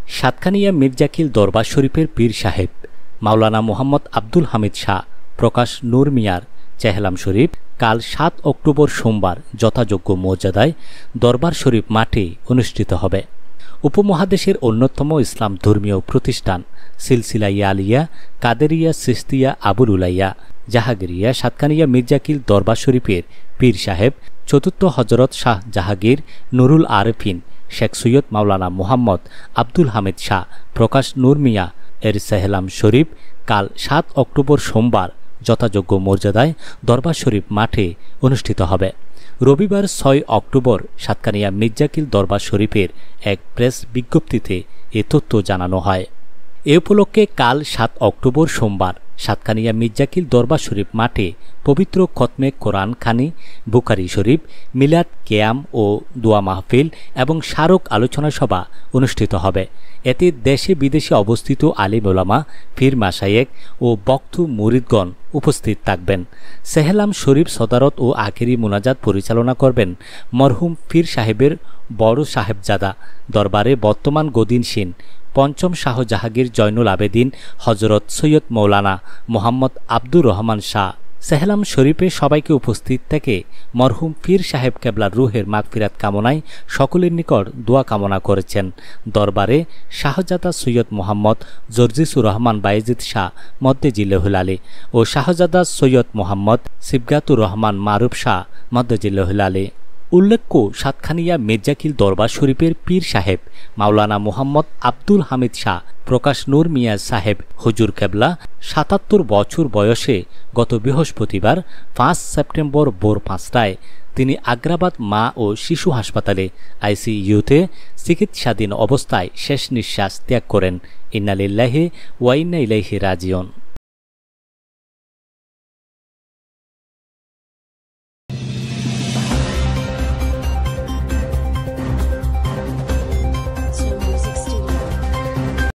সাতকানিয়া মির্জাকিল দরবার শরীফের পীর সাহেব মাওলানা মোহাম্মদ আব্দুল হামিদ শাহ প্রকাশ নূর মিয়ার চেহলাম শরীফ কাল ৭ অক্টোবর সোমবার যথাযোগ্য মর্যাদায় দরবার শরীফ মাঠে অনুষ্ঠিত হবে। উপমহাদেশের অন্যতম ইসলাম ধর্মীয় প্রতিষ্ঠান সিলসিলা আলিয়া কাদেরিয়া সিস্তিয়া আবুল উলাইয়া জাহাগিরিয়া সাতকানিয়া মির্জাকিল দরবার শরীফের পীর সাহেব চতুর্থ হজরত শাহ জাহাঙ্গীর নুরুল আরেফিন শেখ সৈয়দ মাওলানা মোহাম্মদ আব্দুল হামিদ শাহ প্রকাশ নূর মিয়া এর চেহলাম শরীফ কাল ৭ অক্টোবর সোমবার যথাযোগ্য মর্যাদায় দরবার শরীফ মাঠে অনুষ্ঠিত হবে। রবিবার ৬ অক্টোবর সাতকানিয়া মির্জাকিল দরবার শরীফের এক প্রেস বিজ্ঞপ্তিতে এ তথ্য জানানো হয়। এ উপলক্ষে কাল ৭ অক্টোবর সোমবার সাতকানিয়া মির্জাকিল দরবার শরীফ মাঠে পবিত্র খতমে কোরআন খানি, বুখারী শরীফ, মিলাদ কেয়াম ও দোয়া মাহফিল এবং স্মারক আলোচনা সভা অনুষ্ঠিত হবে। এতে দেশে বিদেশে অবস্থিত আলিম ওলামা, পীর মাশায়েখ ও বক্ত মুরিদগণ উপস্থিত থাকবেন। চেহলাম শরীফ সদারত ও আখেরি মুনাজাত পরিচালনা করবেন মরহুম পীর সাহেবের বড় সাহেবজাদা দরবারে বর্তমান গদিনশীন পঞ্চম শাহ জাহাঙ্গীর জয়নুল আবেদিন হজরত সৈয়দ মৌলানা মোহাম্মদ আব্দুর রহমান শাহ। চেহলাম শরীফে সবাইকে উপস্থিত থেকে মরহুম পীর সাহেব কেবলার রুহের মাগফিরাত কামনায় সকলের নিকট দোয়া কামনা করেছেন। দরবারে শাহজাদা সৈয়দ মোহাম্মদ জর্জিসুর রহমান বায়েজিদ শাহ মদ্দেজিল্লাহুল আলী ও শাহজাদা সৈয়দ মোহাম্মদ সিবগাতুর রহমান মারুফ শাহ মদ্দেজিল্লাহুল আলী। উল্লেখ্য, সাতকানিয়া মির্জাকিল দরবার শরীফের পীর সাহেব মাওলানা মোহাম্মদ আব্দুল হামিদ শাহ প্রকাশ নূর মিয়া সাহেব হুজুর কেবলা ৭৭ বছর বয়সে গত বৃহস্পতিবার ৫ সেপ্টেম্বর ভোর ৫টায় তিনি আগ্রাবাদ মা ও শিশু হাসপাতালে আইসিইউতে চিকিৎসাধীন অবস্থায় শেষ নিঃশ্বাস ত্যাগ করেন। ইন্না লিল্লাহি ওয়া ইন্না ইলাইহি রাজিউন।